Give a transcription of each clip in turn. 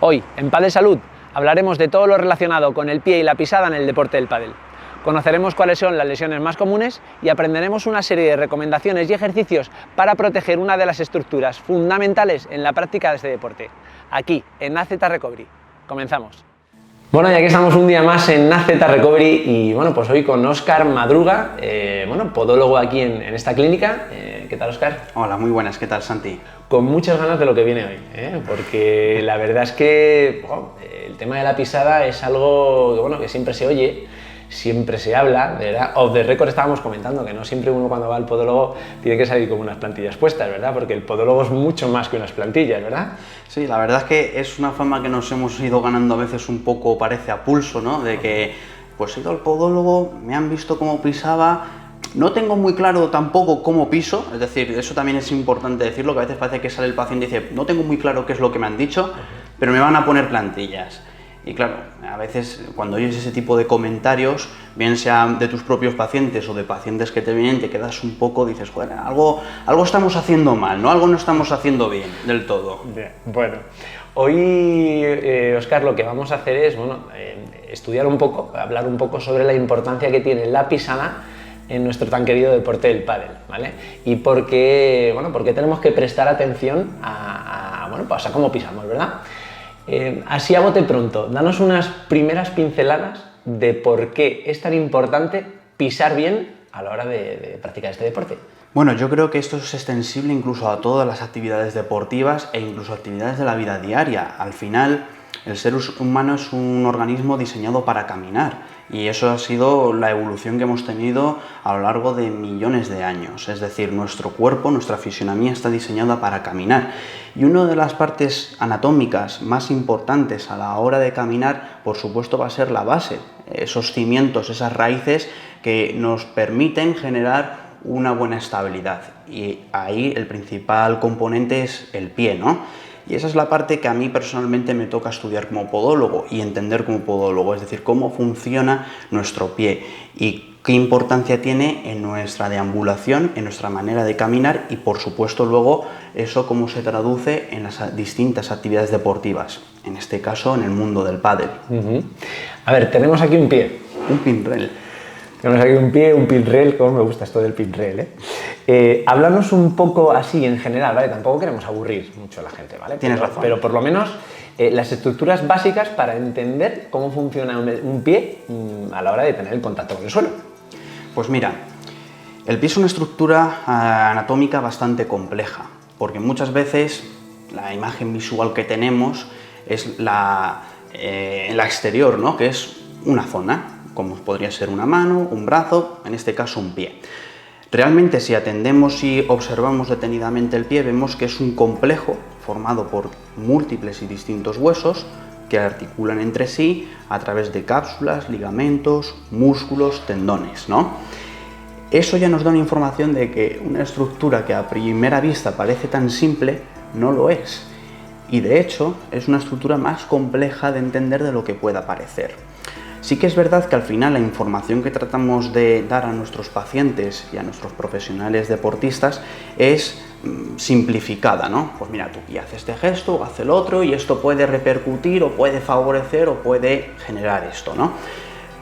Hoy, en Padel Salud, hablaremos de todo lo relacionado con el pie y la pisada en el deporte del pádel. Conoceremos cuáles son las lesiones más comunes y aprenderemos una serie de recomendaciones y ejercicios para proteger una de las estructuras fundamentales en la práctica de este deporte. Aquí, en AZ Recovery. Comenzamos. Bueno, ya que estamos un día más en AZ Recovery y bueno, pues hoy con Óscar Madruga, podólogo aquí en esta clínica. ¿Qué tal, Óscar? Hola, muy buenas, ¿qué tal, Santi? Con muchas ganas de lo que viene hoy, porque la verdad es que el tema de la pisada es algo que siempre se oye, siempre se habla, ¿verdad? Off the record estábamos comentando que no siempre uno cuando va al podólogo tiene que salir con unas plantillas puestas, ¿verdad? Porque el podólogo es mucho más que unas plantillas, ¿verdad? Sí, la verdad es que es una fama que nos hemos ido ganando a veces un poco, parece a pulso, ¿no? De que, pues he ido al podólogo, me han visto cómo pisaba, no tengo muy claro tampoco cómo piso, es decir, eso también es importante decirlo, que a veces parece que sale el paciente y dice, no tengo muy claro qué es lo que me han dicho, pero me van a poner plantillas. Y claro, a veces cuando oyes ese tipo de comentarios, bien sean de tus propios pacientes o de pacientes que te vienen, te quedas un poco, dices, bueno, algo estamos haciendo mal, ¿no? Algo no estamos haciendo bien del todo. Bien, bueno, hoy, Óscar, lo que vamos a hacer es, estudiar un poco, hablar un poco sobre la importancia que tiene la pisada en nuestro tan querido deporte del pádel, ¿vale? Y por qué tenemos que prestar atención a cómo pisamos, ¿verdad? Así a bote pronto, danos unas primeras pinceladas de por qué es tan importante pisar bien a la hora de practicar este deporte. Bueno, yo creo que esto es extensible incluso a todas las actividades deportivas e incluso actividades de la vida diaria. Al final, el ser humano es un organismo diseñado para caminar y eso ha sido la evolución que hemos tenido a lo largo de millones de años. Es decir, nuestro cuerpo, nuestra fisionomía está diseñada para caminar y una de las partes anatómicas más importantes a la hora de caminar, por supuesto, va a ser la base, esos cimientos, esas raíces que nos permiten generar una buena estabilidad y ahí el principal componente es el pie, ¿no? Y esa es la parte que a mí personalmente me toca estudiar como podólogo y entender como podólogo, es decir, cómo funciona nuestro pie y qué importancia tiene en nuestra deambulación, en nuestra manera de caminar y por supuesto luego eso cómo se traduce en las distintas actividades deportivas, en este caso en el mundo del pádel. A ver, tenemos aquí un pie. Un pinrel. Tenemos aquí un pie, un pinrel, como me gusta esto del pinrel, háblanos un poco así en general, ¿vale? Tampoco queremos aburrir mucho a la gente, ¿vale? Tienes razón. Pero por lo menos las estructuras básicas para entender cómo funciona un pie a la hora de tener el contacto con el suelo. Pues mira, el pie es una estructura anatómica bastante compleja, porque muchas veces la imagen visual que tenemos es la exterior, ¿no? Que es una zona, como podría ser una mano, un brazo, en este caso un pie. Realmente si atendemos y observamos detenidamente el pie, vemos que es un complejo formado por múltiples y distintos huesos que articulan entre sí a través de cápsulas, ligamentos, músculos, tendones, ¿no? Eso ya nos da una información de que una estructura que a primera vista parece tan simple, no lo es. Y de hecho es una estructura más compleja de entender de lo que pueda parecer. Sí que es verdad que al final la información que tratamos de dar a nuestros pacientes y a nuestros profesionales deportistas es simplificada, ¿no? Pues mira, tú haces este gesto, haces el otro y esto puede repercutir o puede favorecer o puede generar esto, ¿no?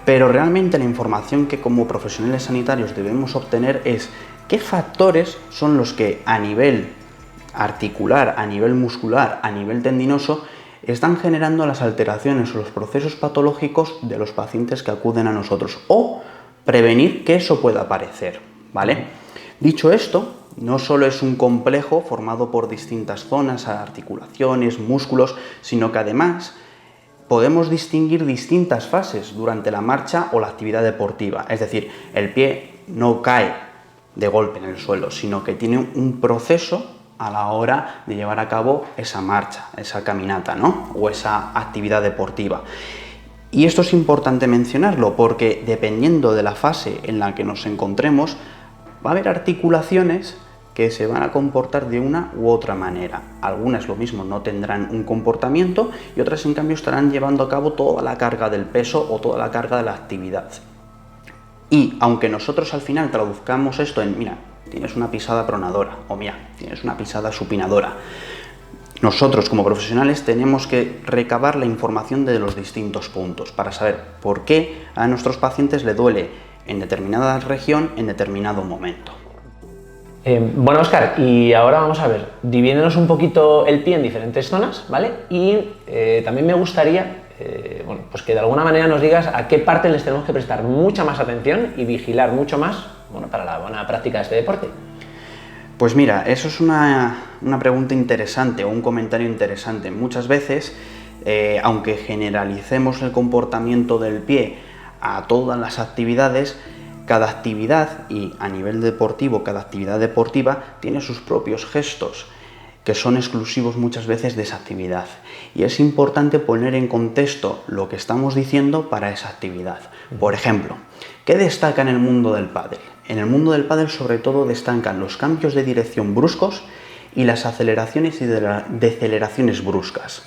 Pero realmente la información que como profesionales sanitarios debemos obtener es qué factores son los que a nivel articular, a nivel muscular, a nivel tendinoso están generando las alteraciones o los procesos patológicos de los pacientes que acuden a nosotros o prevenir que eso pueda aparecer, ¿vale? Dicho esto, no solo es un complejo formado por distintas zonas, articulaciones, músculos, sino que además podemos distinguir distintas fases durante la marcha o la actividad deportiva. Es decir, el pie no cae de golpe en el suelo, sino que tiene un proceso a la hora de llevar a cabo esa marcha, esa caminata, ¿no? O esa actividad deportiva. Y esto es importante mencionarlo porque dependiendo de la fase en la que nos encontremos, va a haber articulaciones que se van a comportar de una u otra manera. Algunas lo mismo no tendrán un comportamiento y otras en cambio estarán llevando a cabo toda la carga del peso o toda la carga de la actividad. Y aunque nosotros al final traduzcamos esto en, mira, tienes una pisada pronadora o mira, tienes una pisada supinadora, Nosotros, como profesionales, tenemos que recabar la información de los distintos puntos para saber por qué a nuestros pacientes le duele en determinada región en determinado momento. Bueno, Óscar, y ahora vamos a ver, dividiéndonos un poquito el pie en diferentes zonas, ¿vale? Y también me gustaría, bueno, pues que de alguna manera nos digas a qué parte les tenemos que prestar mucha más atención y vigilar mucho más, bueno, para la buena práctica de este deporte. Pues mira, eso es una pregunta interesante o un comentario interesante. Muchas veces, aunque generalicemos el comportamiento del pie a todas las actividades, cada actividad, y a nivel deportivo, cada actividad deportiva tiene sus propios gestos, que son exclusivos muchas veces de esa actividad. Y es importante poner en contexto lo que estamos diciendo para esa actividad. Por ejemplo, ¿qué destaca en el mundo del pádel? En el mundo del pádel sobre todo destacan los cambios de dirección bruscos y las aceleraciones y deceleraciones bruscas.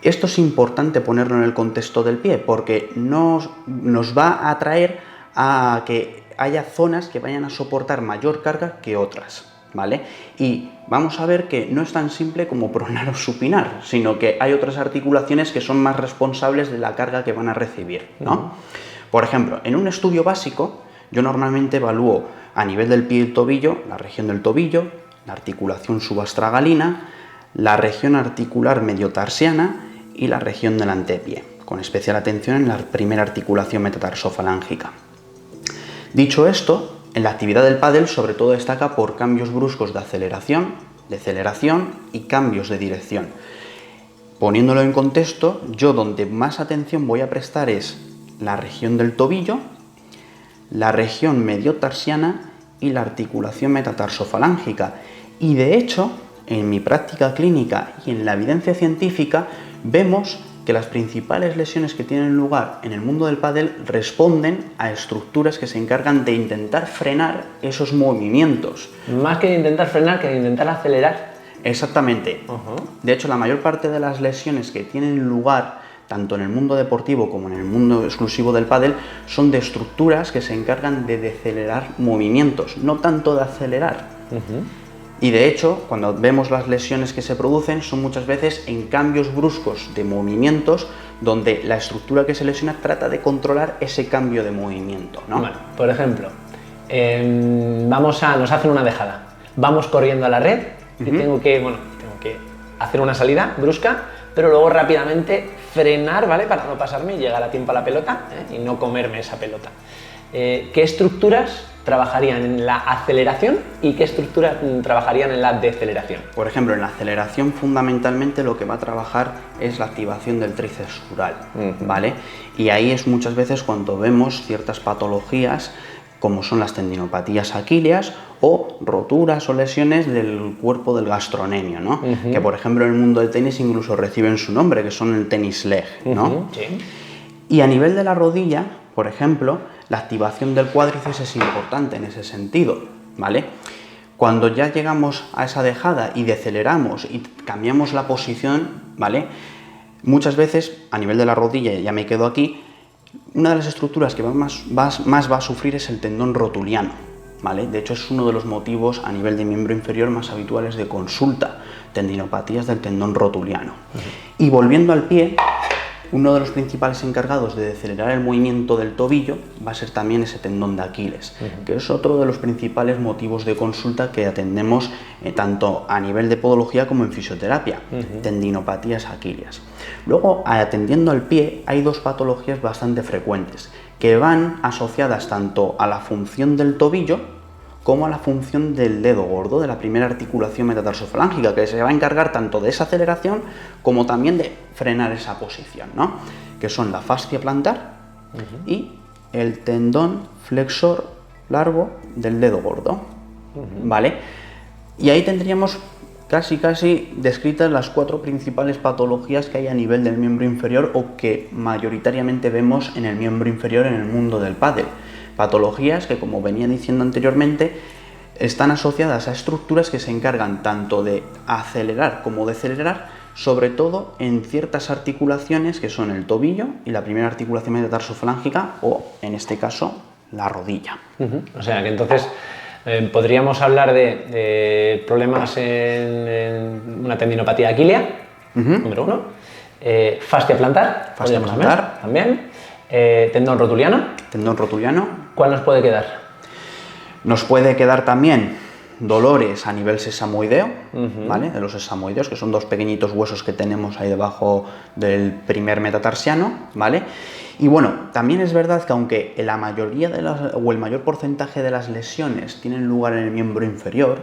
Esto es importante ponerlo en el contexto del pie porque nos va a atraer a que haya zonas que vayan a soportar mayor carga que otras, ¿vale? Y vamos a ver que no es tan simple como pronar o supinar, sino que hay otras articulaciones que son más responsables de la carga que van a recibir, ¿no? Por ejemplo, en un estudio básico, yo normalmente evalúo a nivel del pie y el tobillo, la región del tobillo, la articulación subastragalina, la región articular mediotarsiana y la región del antepié, con especial atención en la primera articulación metatarsofalangica. Dicho esto, en la actividad del pádel sobre todo destaca por cambios bruscos de aceleración, deceleración y cambios de dirección. Poniéndolo en contexto, yo donde más atención voy a prestar es la región del tobillo, la región mediotarsiana y la articulación metatarsofalangica. Y de hecho, en mi práctica clínica y en la evidencia científica, vemos que las principales lesiones que tienen lugar en el mundo del pádel responden a estructuras que se encargan de intentar frenar esos movimientos. Más que de intentar frenar, que de intentar acelerar. Exactamente. De hecho, la mayor parte de las lesiones que tienen lugar tanto en el mundo deportivo como en el mundo exclusivo del pádel son de estructuras que se encargan de decelerar movimientos, no tanto de acelerar. Y de hecho, cuando vemos las lesiones que se producen, son muchas veces en cambios bruscos de movimientos, donde la estructura que se lesiona trata de controlar ese cambio de movimiento, ¿no? Bueno, por ejemplo, nos hacen una dejada, vamos corriendo a la red y tengo que hacer una salida brusca, pero luego rápidamente frenar, ¿vale? Para no pasarme y llegar a tiempo a la pelota, y no comerme esa pelota. ¿Qué estructuras trabajarían en la aceleración y qué estructuras trabajarían en la deceleración? Por ejemplo, en la aceleración fundamentalmente lo que va a trabajar es la activación del tríceps crural, ¿vale? Y ahí es muchas veces cuando vemos ciertas patologías como son las tendinopatías aquíleas o roturas o lesiones del cuerpo del gastrocnemio, ¿no? Que por ejemplo en el mundo del tenis incluso reciben su nombre, que son el tenis leg, ¿no? Sí. Y a nivel de la rodilla, por ejemplo, la activación del cuádriceps es importante en ese sentido, ¿vale? Cuando ya llegamos a esa dejada y deceleramos y cambiamos la posición, ¿vale? Muchas veces, a nivel de la rodilla, ya me quedo aquí, una de las estructuras que más va a sufrir es el tendón rotuliano, ¿vale? De hecho, es uno de los motivos a nivel de miembro inferior más habituales de consulta, tendinopatías del tendón rotuliano. Y volviendo al pie, uno de los principales encargados de decelerar el movimiento del tobillo va a ser también ese tendón de Aquiles, que es otro de los principales motivos de consulta que atendemos tanto a nivel de podología como en fisioterapia, tendinopatías aquíleas. Luego, atendiendo al pie, hay dos patologías bastante frecuentes que van asociadas tanto a la función del tobillo como a la función del dedo gordo, de la primera articulación metatarsofalangica, que se va a encargar tanto de esa aceleración como también de frenar esa posición, ¿no? Que son la fascia plantar y el tendón flexor largo del dedo gordo, ¿vale? Y ahí tendríamos casi descritas las cuatro principales patologías que hay a nivel del miembro inferior o que mayoritariamente vemos en el miembro inferior en el mundo del pádel. Patologías que, como venía diciendo anteriormente, están asociadas a estructuras que se encargan tanto de acelerar como decelerar, sobre todo en ciertas articulaciones que son el tobillo y la primera articulación metatarsofalangica o, en este caso, la rodilla. O sea que entonces Podríamos hablar de problemas en una tendinopatía aquilea, número 1. Fascia plantar, Fascia plantar. También. Tendón rotuliano. Tendón rotuliano. ¿Cuál nos puede quedar? Nos puede quedar también dolores a nivel sesamoideo, ¿vale? De los sesamoideos, que son dos pequeñitos huesos que tenemos ahí debajo del primer metatarsiano, ¿vale? Y bueno, también es verdad que aunque la mayoría o el mayor porcentaje de las lesiones tienen lugar en el miembro inferior,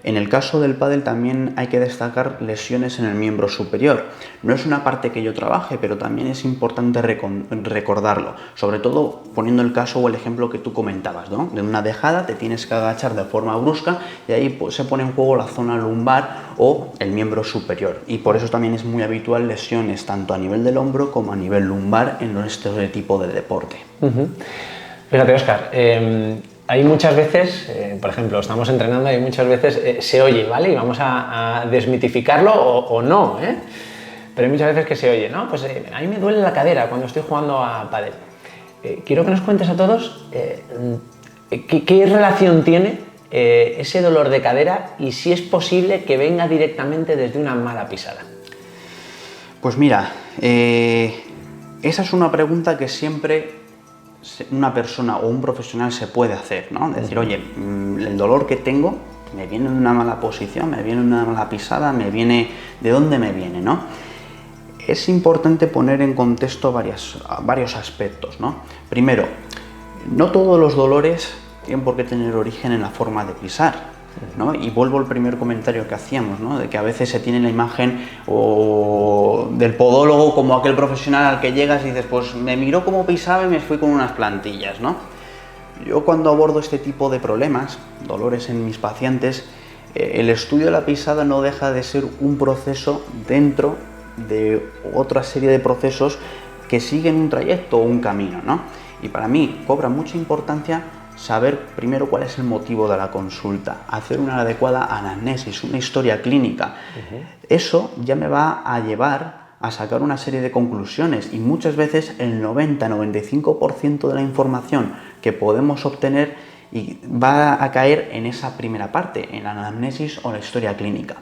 en el caso del pádel también hay que destacar lesiones en el miembro superior. No es una parte que yo trabaje, pero también es importante recordarlo, sobre todo poniendo el caso o el ejemplo que tú comentabas, ¿no? De una dejada te tienes que agachar de forma brusca y ahí pues, se pone en juego la zona lumbar o el miembro superior. Y por eso también es muy habitual lesiones tanto a nivel del hombro como a nivel lumbar en este tipo de deporte. Fíjate, Óscar, hay muchas veces, por ejemplo, estamos entrenando y muchas veces se oye, ¿vale? Y vamos a desmitificarlo o no, ¿eh? Pero hay muchas veces que se oye, ¿no? Pues a mí me duele la cadera cuando estoy jugando a pádel. Quiero que nos cuentes a todos qué relación tiene ese dolor de cadera y si es posible que venga directamente desde una mala pisada. Pues mira, esa es una pregunta que siempre una persona o un profesional se puede hacer, ¿no? Decir, oye, el dolor que tengo me viene de una mala posición, me viene de una mala pisada, me viene... ¿De dónde me viene, no? Es importante poner en contexto varios aspectos, ¿no? Primero, no todos los dolores tienen por qué tener origen en la forma de pisar, ¿no? Y vuelvo al primer comentario que hacíamos, ¿no? De que a veces se tiene la imagen del podólogo como aquel profesional al que llegas y dices, pues me miró cómo pisaba y me fui con unas plantillas, ¿no? Yo cuando abordo este tipo de problemas, dolores en mis pacientes, el estudio de la pisada no deja de ser un proceso dentro de otra serie de procesos que siguen un trayecto o un camino, ¿no? Y para mí cobra mucha importancia saber primero cuál es el motivo de la consulta, hacer una adecuada anamnesis, una historia clínica. Eso ya me va a llevar a sacar una serie de conclusiones y muchas veces el 90-95% de la información que podemos obtener va a caer en esa primera parte, en la anamnesis o la historia clínica.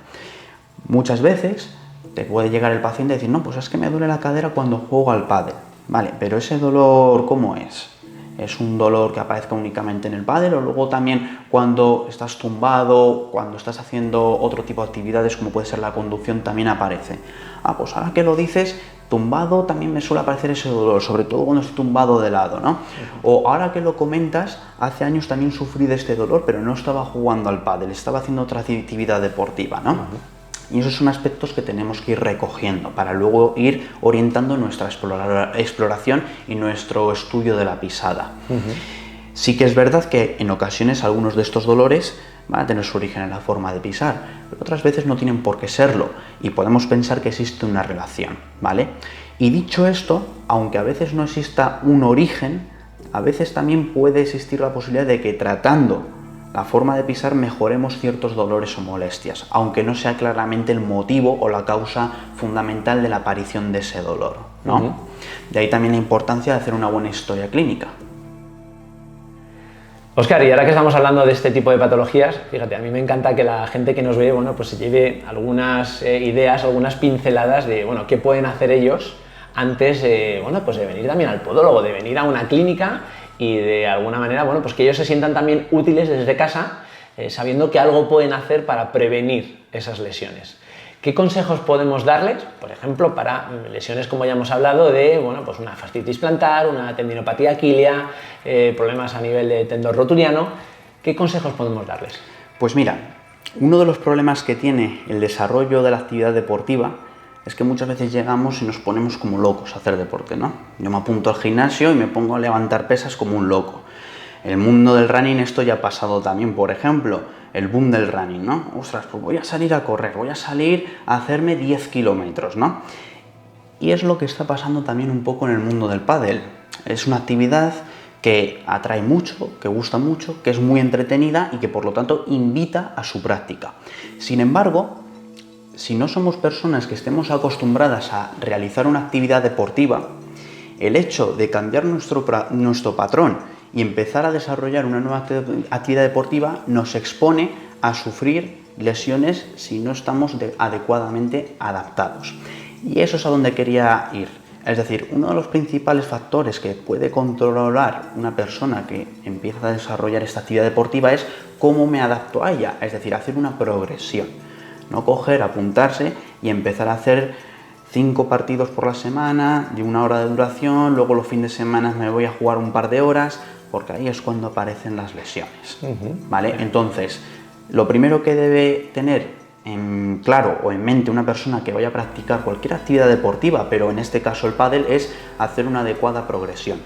Muchas veces te puede llegar el paciente y decir, no, pues es que me duele la cadera cuando juego al pádel. Vale, pero ese dolor, ¿cómo es? ¿Es un dolor que aparezca únicamente en el pádel o luego también cuando estás tumbado, cuando estás haciendo otro tipo de actividades como puede ser la conducción también aparece? Ah, pues ahora que lo dices, tumbado también me suele aparecer ese dolor, sobre todo cuando estoy tumbado de lado, ¿no? O ahora que lo comentas, hace años también sufrí de este dolor, pero no estaba jugando al pádel, estaba haciendo otra actividad deportiva, ¿no? Y esos son aspectos que tenemos que ir recogiendo para luego ir orientando nuestra exploración y nuestro estudio de la pisada. Sí que es verdad que en ocasiones algunos de estos dolores van a tener su origen en la forma de pisar, pero otras veces no tienen por qué serlo y podemos pensar que existe una relación, ¿vale? Y dicho esto, aunque a veces no exista un origen, a veces también puede existir la posibilidad de que tratando la forma de pisar mejoremos ciertos dolores o molestias, aunque no sea claramente el motivo o la causa fundamental de la aparición de ese dolor, ¿no? De ahí también la importancia de hacer una buena historia clínica. Óscar, y ahora que estamos hablando de este tipo de patologías, fíjate, a mí me encanta que la gente que nos ve, bueno, pues se lleve algunas ideas, algunas pinceladas de, bueno, qué pueden hacer ellos antes, bueno, pues de venir también al podólogo, de venir a una clínica y de alguna manera, bueno, pues que ellos se sientan también útiles desde casa, sabiendo que algo pueden hacer para prevenir esas lesiones. ¿Qué consejos podemos darles, por ejemplo, para lesiones como ya hemos hablado de, bueno, pues una fascitis plantar, una tendinopatía aquilea, problemas a nivel de tendón rotuliano? ¿Qué consejos podemos darles? Pues mira, uno de los problemas que tiene el desarrollo de la actividad deportiva es que muchas veces llegamos y nos ponemos como locos a hacer deporte, ¿no? Yo me apunto al gimnasio y me pongo a levantar pesas como un loco. En el mundo del running esto ya ha pasado también, por ejemplo, el boom del running, ¿no? Ostras, pues voy a salir a correr, voy a salir a hacerme 10 kilómetros, ¿no? Y es lo que está pasando también un poco en el mundo del pádel. Es una actividad que atrae mucho, que gusta mucho, que es muy entretenida y que por lo tanto invita a su práctica. Sin embargo, si no somos personas que estemos acostumbradas a realizar una actividad deportiva, el hecho de cambiar nuestro patrón y empezar a desarrollar una nueva actividad deportiva nos expone a sufrir lesiones si no estamos adecuadamente adaptados. Y eso es a donde quería ir. Es decir, uno de los principales factores que puede controlar una persona que empieza a desarrollar esta actividad deportiva es cómo me adapto a ella, es decir, hacer una progresión. No coger, apuntarse y empezar a hacer 5 partidos por la semana, de 1 hora de duración, luego los fines de semana me voy a jugar un par de horas, porque ahí es cuando aparecen las lesiones, ¿vale? Entonces, lo primero que debe tener en claro o en mente una persona que vaya a practicar cualquier actividad deportiva, pero en este caso el pádel, es hacer una adecuada progresión.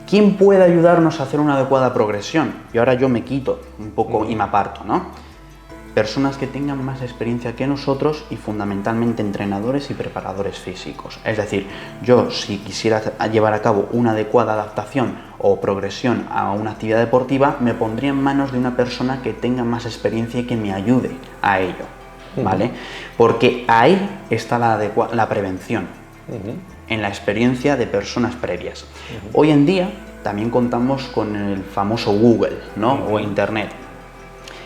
¿Quién puede ayudarnos a hacer una adecuada progresión? Y ahora yo me quito un poco y me aparto, ¿no? Personas que tengan más experiencia que nosotros y fundamentalmente entrenadores y preparadores físicos. Es decir, yo si quisiera llevar a cabo una adecuada adaptación o progresión a una actividad deportiva, me pondría en manos de una persona que tenga más experiencia y que me ayude a ello, ¿vale? Porque ahí está la prevención, en la experiencia de personas previas. Hoy en día también contamos con el famoso Google, ¿no? O Internet.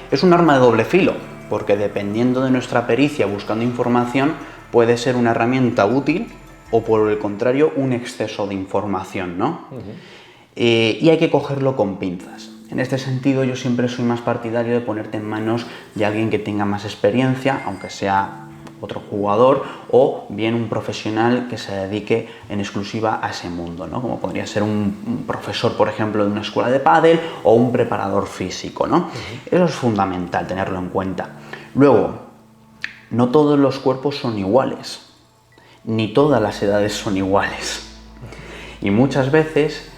Es un arma de doble filo, porque dependiendo de nuestra pericia buscando información, puede ser una herramienta útil o por el contrario un exceso de información, ¿no? Y hay que cogerlo con pinzas. En este sentido yo siempre soy más partidario de ponerte en manos de alguien que tenga más experiencia, aunque sea otro jugador o bien un profesional que se dedique en exclusiva a ese mundo, ¿no? Como podría ser un profesor, por ejemplo, de una escuela de pádel o un preparador físico, ¿no? Eso es fundamental tenerlo en cuenta. Luego, no todos los cuerpos son iguales, ni todas las edades son iguales. Y muchas veces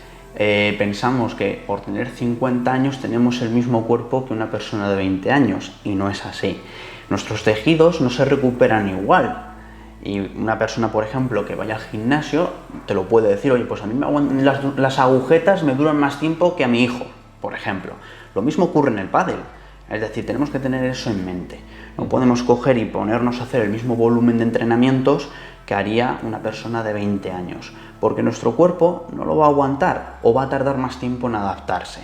pensamos que por tener 50 años tenemos el mismo cuerpo que una persona de 20 años y no es así. Nuestros tejidos no se recuperan igual y una persona, por ejemplo, que vaya al gimnasio te lo puede decir, oye, pues a mí las agujetas me duran más tiempo que a mi hijo, por ejemplo. Lo mismo ocurre en el pádel, es decir, tenemos que tener eso en mente. No podemos coger y ponernos a hacer el mismo volumen de entrenamientos que haría una persona de 20 años, porque nuestro cuerpo no lo va a aguantar o va a tardar más tiempo en adaptarse.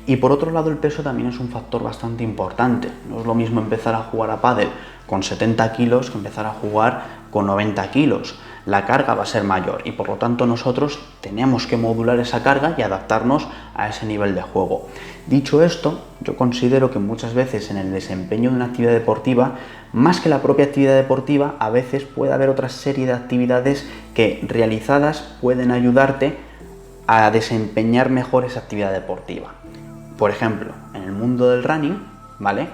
Y por otro lado el peso también es un factor bastante importante. No es lo mismo empezar a jugar a pádel con 70 kilos que empezar a jugar con 90 kilos. La carga va a ser mayor y por lo tanto nosotros tenemos que modular esa carga y adaptarnos a ese nivel de juego. Dicho esto, yo considero que muchas veces en el desempeño de una actividad deportiva, más que la propia actividad deportiva, a veces puede haber otra serie de actividades que realizadas pueden ayudarte a desempeñar mejor esa actividad deportiva. Por ejemplo, en el mundo del running, ¿vale?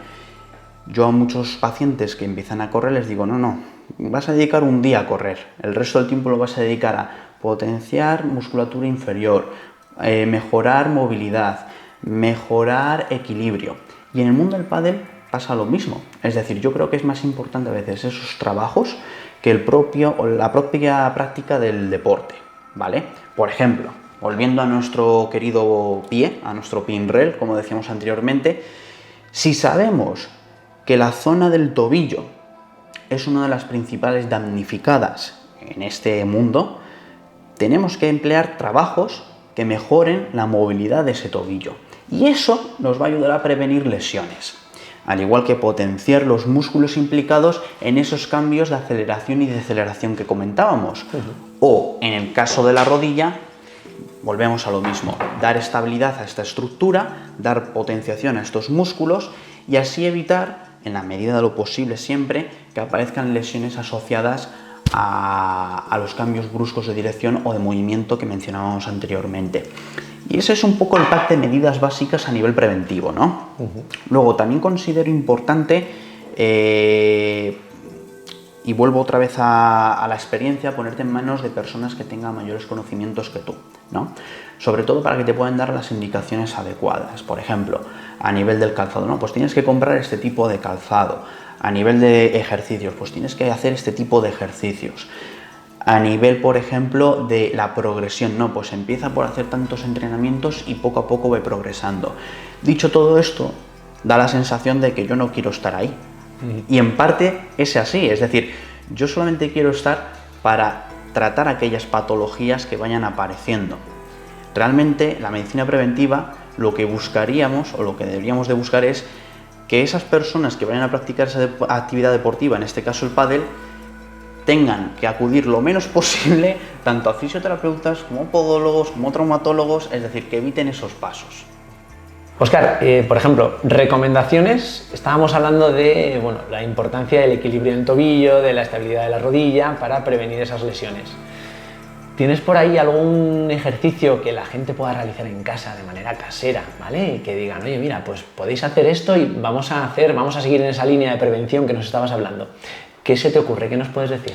Yo a muchos pacientes que empiezan a correr les digo, no, vas a dedicar un día a correr, el resto del tiempo lo vas a dedicar a potenciar musculatura inferior, mejorar movilidad, mejorar equilibrio. Y en el mundo del pádel pasa lo mismo, es decir, yo creo que es más importante a veces esos trabajos que la propia práctica del deporte, ¿vale? Por ejemplo, volviendo a nuestro querido pie, a nuestro pinrel, como decíamos anteriormente, si sabemos que la zona del tobillo es una de las principales damnificadas en este mundo, tenemos que emplear trabajos que mejoren la movilidad de ese tobillo. Y eso nos va a ayudar a prevenir lesiones, al igual que potenciar los músculos implicados en esos cambios de aceleración y deceleración que comentábamos. O, en el caso de la rodilla, volvemos a lo mismo, dar estabilidad a esta estructura, dar potenciación a estos músculos y así evitar, en la medida de lo posible siempre, que aparezcan lesiones asociadas a los cambios bruscos de dirección o de movimiento que mencionábamos anteriormente. Y ese es un poco el pack de medidas básicas a nivel preventivo, ¿no? Luego también considero importante, y vuelvo otra vez a la experiencia, ponerte en manos de personas que tengan mayores conocimientos que tú, ¿no? Sobre todo para que te puedan dar las indicaciones adecuadas. Por ejemplo, a nivel del calzado, ¿no? Pues tienes que comprar este tipo de calzado. A nivel de ejercicios, pues tienes que hacer este tipo de ejercicios. A nivel, por ejemplo, de la progresión, no, pues empieza por hacer tantos entrenamientos y poco a poco ve progresando. Dicho todo esto, da la sensación de que yo no quiero estar ahí. Y en parte es así, es decir, yo solamente quiero estar para tratar aquellas patologías que vayan apareciendo. realmente la medicina preventiva lo que buscaríamos o lo que deberíamos de buscar es que esas personas que vayan a practicar esa actividad deportiva, en este caso el pádel, tengan que acudir lo menos posible tanto a fisioterapeutas como podólogos, como traumatólogos, es decir, que eviten esos pasos. Óscar, por ejemplo, recomendaciones, estábamos hablando de la importancia del equilibrio en tobillo, de la estabilidad de la rodilla para prevenir esas lesiones. ¿Tienes por ahí algún ejercicio que la gente pueda realizar en casa de manera casera, ¿vale? Y que digan, oye, mira, pues podéis hacer esto y vamos a seguir en esa línea de prevención que nos estabas hablando? ¿Qué se te ocurre? ¿Qué nos puedes decir?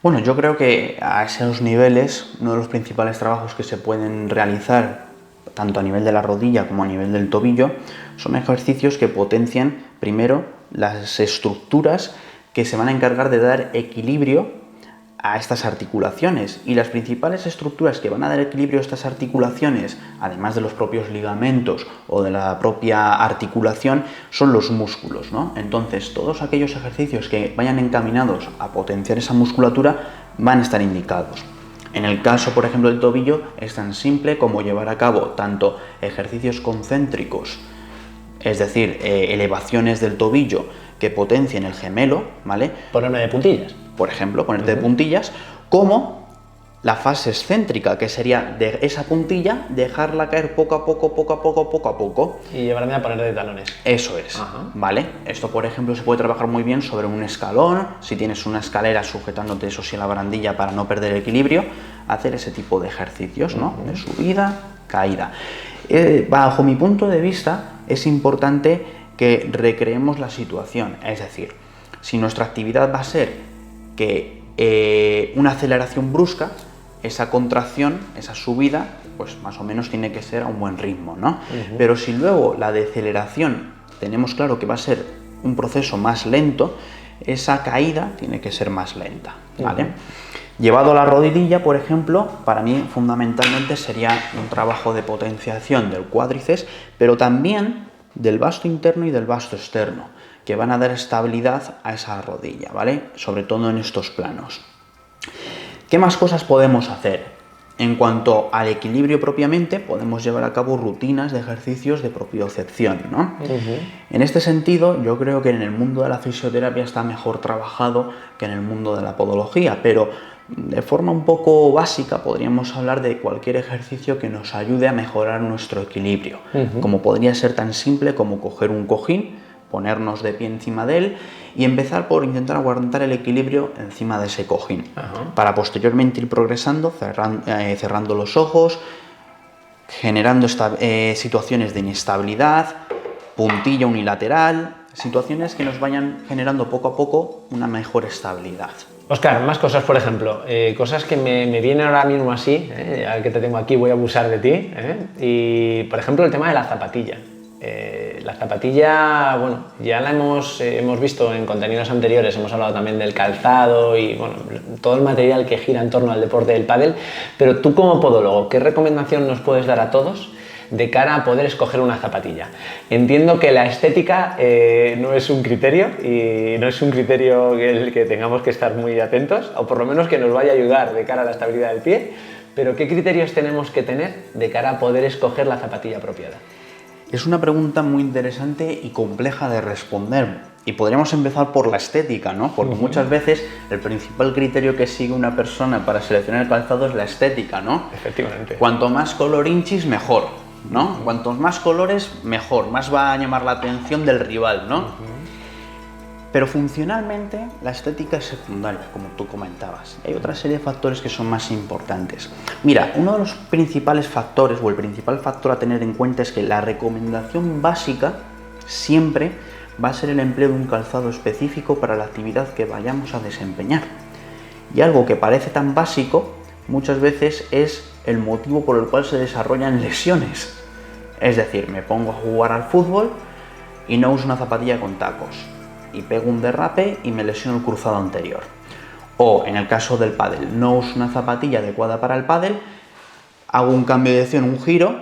Bueno, yo creo que a esos niveles, uno de los principales trabajos que se pueden realizar tanto a nivel de la rodilla como a nivel del tobillo, son ejercicios que potencian primero las estructuras que se van a encargar de dar equilibrio a estas articulaciones, y las principales estructuras que van a dar equilibrio a estas articulaciones, además de los propios ligamentos o de la propia articulación, son los músculos, ¿no? Entonces, todos aquellos ejercicios que vayan encaminados a potenciar esa musculatura van a estar indicados. En el caso, por ejemplo, del tobillo, es tan simple como llevar a cabo tanto ejercicios concéntricos, es decir, elevaciones del tobillo que potencien el gemelo, ¿vale? Ponerme de puntillas. Por ejemplo, ponerte de puntillas, como la fase excéntrica, que sería de esa puntilla dejarla caer poco a poco. Y llevarme a poner de talones. Eso es, ¿vale? Esto, por ejemplo, se puede trabajar muy bien sobre un escalón, si tienes una escalera sujetándote, eso sí, a la barandilla para no perder el equilibrio, hacer ese tipo de ejercicios, ¿no? De subida, caída. Bajo mi punto de vista, es importante que recreemos la situación, es decir, si nuestra actividad va a ser que una aceleración brusca, esa contracción, esa subida, pues más o menos tiene que ser a un buen ritmo, ¿no? Pero si luego la deceleración tenemos claro que va a ser un proceso más lento, esa caída tiene que ser más lenta, ¿vale? Llevado a la rodilla, por ejemplo, para mí fundamentalmente sería un trabajo de potenciación del cuádriceps, pero también del vasto interno y del vasto externo, que van a dar estabilidad a esa rodilla, ¿vale? Sobre todo en estos planos. ¿Qué más cosas podemos hacer? En cuanto al equilibrio propiamente, podemos llevar a cabo rutinas de ejercicios de propiocepción, ¿no? En este sentido, yo creo que en el mundo de la fisioterapia está mejor trabajado que en el mundo de la podología, pero de forma un poco básica podríamos hablar de cualquier ejercicio que nos ayude a mejorar nuestro equilibrio, como podría ser tan simple como coger un cojín, ponernos de pie encima de él y empezar por intentar aguantar el equilibrio encima de ese cojín, para posteriormente ir progresando, cerrando los ojos, generando situaciones de inestabilidad, puntilla unilateral, situaciones que nos vayan generando poco a poco una mejor estabilidad. Óscar, más cosas, por ejemplo, cosas que me vienen ahora mismo así, al que te tengo aquí voy a abusar de ti, y por ejemplo el tema de la zapatilla. La zapatilla, bueno, ya la hemos visto en contenidos anteriores, hemos hablado también del calzado y bueno, todo el material que gira en torno al deporte del pádel, pero tú como podólogo, ¿qué recomendación nos puedes dar a todos de cara a poder escoger una zapatilla? Entiendo que la estética no es un criterio y no es un criterio que tengamos que estar muy atentos, o por lo menos que nos vaya a ayudar de cara a la estabilidad del pie, pero ¿qué criterios tenemos que tener de cara a poder escoger la zapatilla apropiada? Es una pregunta muy interesante y compleja de responder. Y podríamos empezar por la estética, ¿no? Porque muchas veces el principal criterio que sigue una persona para seleccionar el calzado es la estética, ¿no? Efectivamente. Cuanto más colorinchis, mejor, ¿no? Cuantos más colores, mejor. Más va a llamar la atención del rival, ¿no? Pero funcionalmente la estética es secundaria, como tú comentabas. Hay otra serie de factores que son más importantes. Mira, uno de los principales factores o el principal factor a tener en cuenta es que la recomendación básica siempre va a ser el empleo de un calzado específico para la actividad que vayamos a desempeñar. Y algo que parece tan básico muchas veces es el motivo por el cual se desarrollan lesiones. Es decir, me pongo a jugar al fútbol y no uso una zapatilla con tacos y pego un derrape y me lesiono el cruzado anterior. O en el caso del pádel, no uso una zapatilla adecuada para el pádel, hago un cambio de dirección, un giro,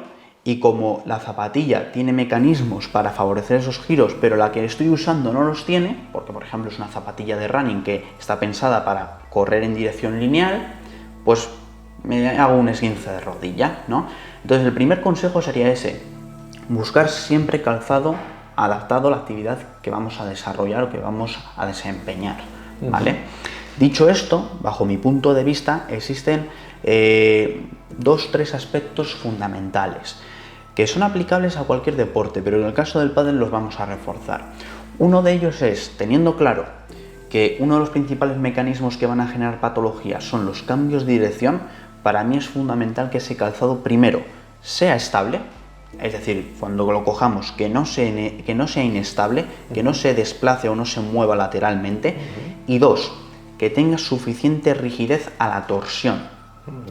y como la zapatilla tiene mecanismos para favorecer esos giros, pero la que estoy usando no los tiene, porque por ejemplo es una zapatilla de running que está pensada para correr en dirección lineal, pues me hago un esguince de rodilla, ¿no? Entonces el primer consejo sería ese, buscar siempre calzado adaptado a la actividad que vamos a desarrollar o que vamos a desempeñar, ¿vale? Dicho esto, bajo mi punto de vista, existen 2-3 aspectos fundamentales que son aplicables a cualquier deporte, pero en el caso del pádel los vamos a reforzar. Uno de ellos es, teniendo claro que uno de los principales mecanismos que van a generar patologías son los cambios de dirección, para mí es fundamental que ese calzado primero sea estable, es decir, cuando lo cojamos que no sea inestable, que no se desplace o no se mueva lateralmente, y 2, que tenga suficiente rigidez a la torsión.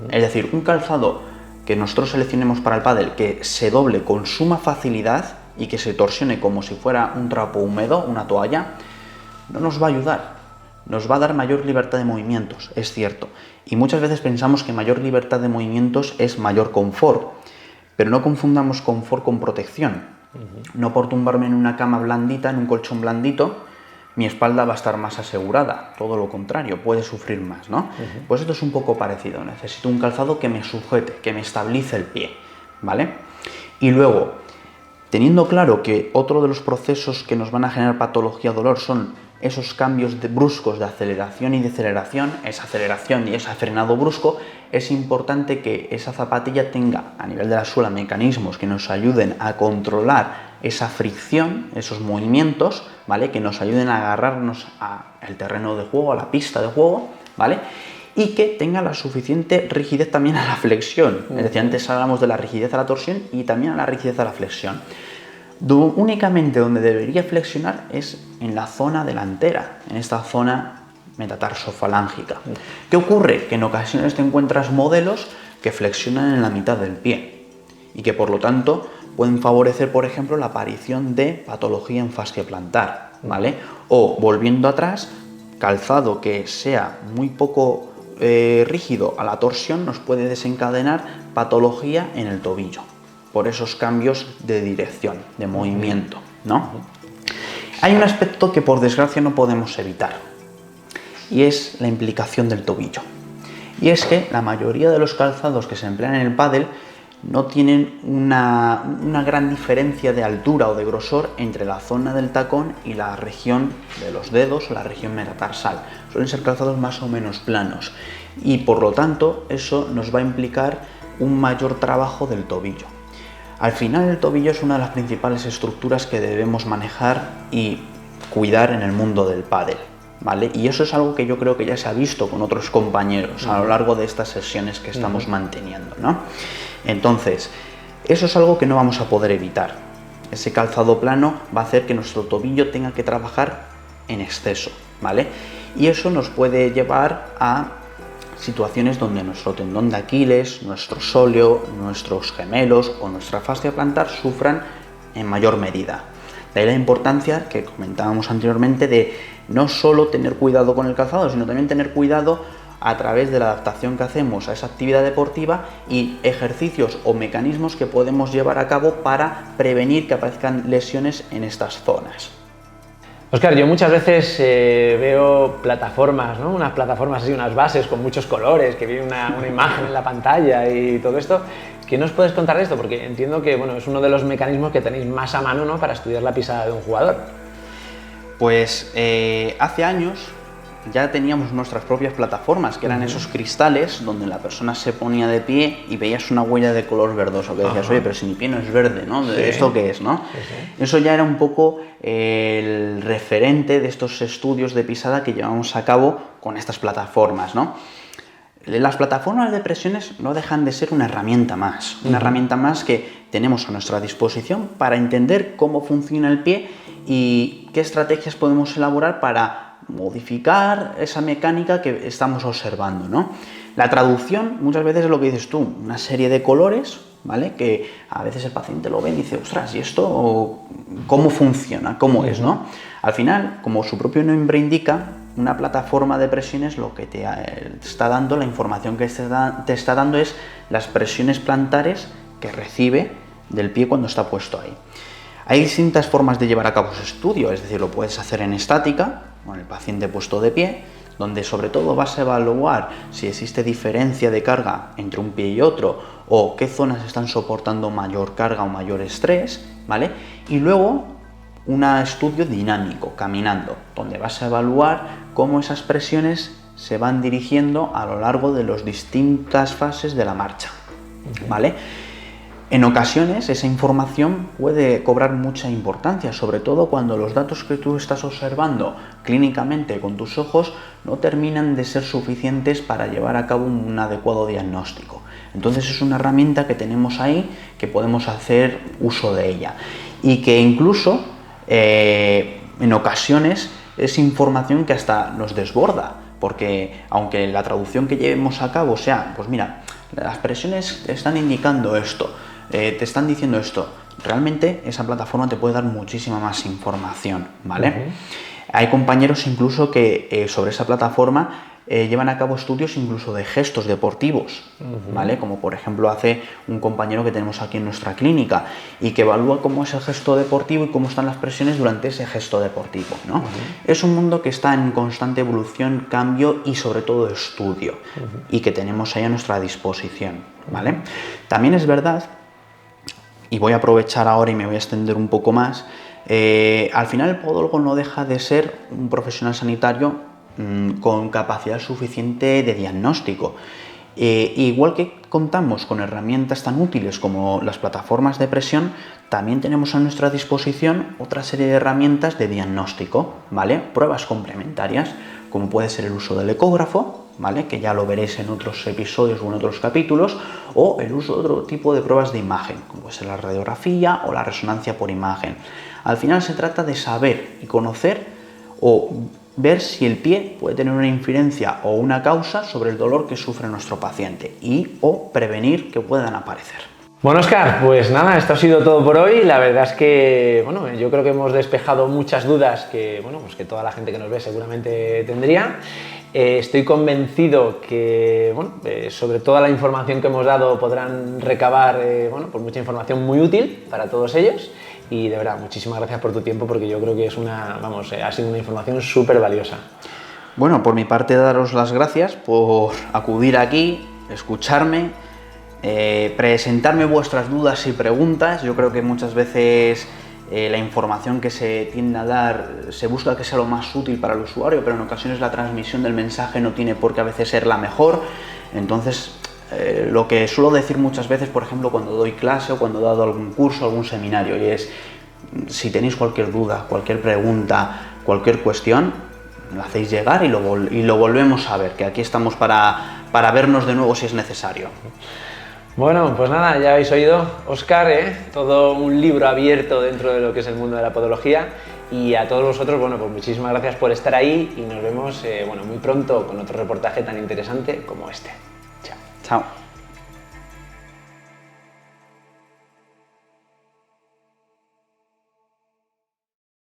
Es decir, un calzado que nosotros seleccionemos para el pádel que se doble con suma facilidad y que se torsione como si fuera un trapo húmedo, una toalla, no nos va a ayudar. Nos va a dar mayor libertad de movimientos, es cierto. Y muchas veces pensamos que mayor libertad de movimientos es mayor confort. Pero no confundamos confort con protección. No por tumbarme en una cama blandita, en un colchón blandito, mi espalda va a estar más asegurada. Todo lo contrario, puede sufrir más, ¿no? Pues esto es un poco parecido. Necesito un calzado que me sujete, que me estabilice el pie, ¿vale? Y luego, teniendo claro que otro de los procesos que nos van a generar patología o dolor son esos cambios bruscos de aceleración y deceleración, esa aceleración y ese frenado brusco, es importante que esa zapatilla tenga a nivel de la suela mecanismos que nos ayuden a controlar esa fricción, esos movimientos, ¿vale? Que nos ayuden a agarrarnos al terreno de juego, a la pista de juego, ¿vale? Y que tenga la suficiente rigidez también a la flexión. Es decir, antes hablamos de la rigidez a la torsión y también a la rigidez a la flexión. Únicamente donde debería flexionar es en la zona delantera, en esta zona metatarsofalángica. ¿Qué ocurre? Que en ocasiones te encuentras modelos que flexionan en la mitad del pie y que por lo tanto pueden favorecer, por ejemplo, la aparición de patología en fascia plantar, ¿vale? O, volviendo atrás, calzado que sea muy poco rígido a la torsión nos puede desencadenar patología en el tobillo por esos cambios de dirección, de movimiento, ¿no? Hay un aspecto que por desgracia no podemos evitar y es la implicación del tobillo. Y es que la mayoría de los calzados que se emplean en el pádel no tienen una gran diferencia de altura o de grosor entre la zona del tacón y la región de los dedos o la región metatarsal. Suelen ser calzados más o menos planos y por lo tanto eso nos va a implicar un mayor trabajo del tobillo. Al final el tobillo es una de las principales estructuras que debemos manejar y cuidar en el mundo del pádel, ¿vale? Y eso es algo que yo creo que ya se ha visto con otros compañeros a lo largo de estas sesiones que estamos manteniendo, ¿no? Entonces, eso es algo que no vamos a poder evitar. Ese calzado plano va a hacer que nuestro tobillo tenga que trabajar en exceso, ¿vale? Y eso nos puede llevar a situaciones donde nuestro tendón de Aquiles, nuestro sóleo, nuestros gemelos o nuestra fascia plantar sufran en mayor medida. De ahí la importancia que comentábamos anteriormente de no solo tener cuidado con el calzado, sino también tener cuidado a través de la adaptación que hacemos a esa actividad deportiva y ejercicios o mecanismos que podemos llevar a cabo para prevenir que aparezcan lesiones en estas zonas. Óscar, yo muchas veces veo plataformas, ¿no? Unas plataformas así, unas bases con muchos colores, que viene una imagen en la pantalla y todo esto. ¿Qué nos puedes contar de esto? Porque entiendo que bueno, es uno de los mecanismos que tenéis más a mano, ¿no? Para estudiar la pisada de un jugador. Pues hace años ya teníamos nuestras propias plataformas, que eran esos cristales donde la persona se ponía de pie y veías una huella de color verdoso, que decías, oye, pero si mi pie no es verde, ¿no? Sí. ¿Esto qué es, no? Sí. Eso ya era un poco el referente de estos estudios de pisada que llevamos a cabo con estas plataformas, ¿no? Las plataformas de presiones no dejan de ser una herramienta más, que tenemos a nuestra disposición para entender cómo funciona el pie y qué estrategias podemos elaborar para modificar esa mecánica que estamos observando, ¿no? La traducción muchas veces es lo que dices tú, una serie de colores, ¿vale? Que a veces el paciente lo ve y dice, ostras, ¿y esto cómo funciona? ¿Cómo es, no? Al final, como su propio nombre indica, una plataforma de presiones lo que te está dando, la información que te está dando es las presiones plantares que recibe del pie cuando está puesto ahí. Hay distintas formas de llevar a cabo ese estudio, es decir, lo puedes hacer en estática, con el paciente puesto de pie, donde sobre todo vas a evaluar si existe diferencia de carga entre un pie y otro o qué zonas están soportando mayor carga o mayor estrés, ¿vale? Y luego un estudio dinámico, caminando, donde vas a evaluar cómo esas presiones se van dirigiendo a lo largo de las distintas fases de la marcha, ¿vale? En ocasiones esa información puede cobrar mucha importancia, sobre todo cuando los datos que tú estás observando clínicamente con tus ojos no terminan de ser suficientes para llevar a cabo un adecuado diagnóstico. Entonces es una herramienta que tenemos ahí que podemos hacer uso de ella y que incluso en ocasiones es información que hasta nos desborda, porque aunque la traducción que llevemos a cabo sea, pues mira, las presiones te están indicando esto, te están diciendo esto, realmente esa plataforma te puede dar muchísima más información, ¿vale? Hay compañeros incluso que sobre esa plataforma llevan a cabo estudios incluso de gestos deportivos, ¿vale? Como por ejemplo hace un compañero que tenemos aquí en nuestra clínica y que evalúa cómo es el gesto deportivo y cómo están las presiones durante ese gesto deportivo, ¿no? Es un mundo que está en constante evolución, cambio y sobre todo estudio y que tenemos ahí a nuestra disposición, ¿vale? También es verdad, y voy a aprovechar ahora y me voy a extender un poco más, al final el podólogo no deja de ser un profesional sanitario con capacidad suficiente de diagnóstico. Igual que contamos con herramientas tan útiles como las plataformas de presión, también tenemos a nuestra disposición otra serie de herramientas de diagnóstico, ¿vale? Pruebas complementarias, como puede ser el uso del ecógrafo, ¿vale? Que ya lo veréis en otros episodios o en otros capítulos, o el uso de otro tipo de pruebas de imagen, como puede ser la radiografía o la resonancia por imagen. Al final se trata de saber y conocer o ver si el pie puede tener una incidencia o una causa sobre el dolor que sufre nuestro paciente y o prevenir que puedan aparecer. Bueno, Óscar, pues nada, esto ha sido todo por hoy. La verdad es que, bueno, yo creo que hemos despejado muchas dudas que, bueno, pues que toda la gente que nos ve seguramente tendría. Estoy convencido que, bueno, sobre toda la información que hemos dado podrán recabar, bueno, pues mucha información muy útil para todos ellos. Y de verdad, muchísimas gracias por tu tiempo porque yo creo que es una, vamos, ha sido una información súper valiosa. Bueno, por mi parte daros las gracias por acudir aquí, escucharme, presentarme vuestras dudas y preguntas. Yo creo que muchas veces la información que se tiende a dar se busca que sea lo más útil para el usuario, pero en ocasiones la transmisión del mensaje no tiene por qué a veces ser la mejor. Entonces, lo que suelo decir muchas veces, por ejemplo, cuando doy clase o cuando he dado algún curso, algún seminario, y es, si tenéis cualquier duda, cualquier pregunta, cualquier cuestión, lo hacéis llegar y lo volvemos a ver, que aquí estamos para vernos de nuevo si es necesario. Bueno, pues nada, ya habéis oído, Óscar, todo un libro abierto dentro de lo que es el mundo de la podología. Y a todos vosotros, bueno, pues muchísimas gracias por estar ahí y nos vemos, bueno, muy pronto con otro reportaje tan interesante como este. Chao. Chao.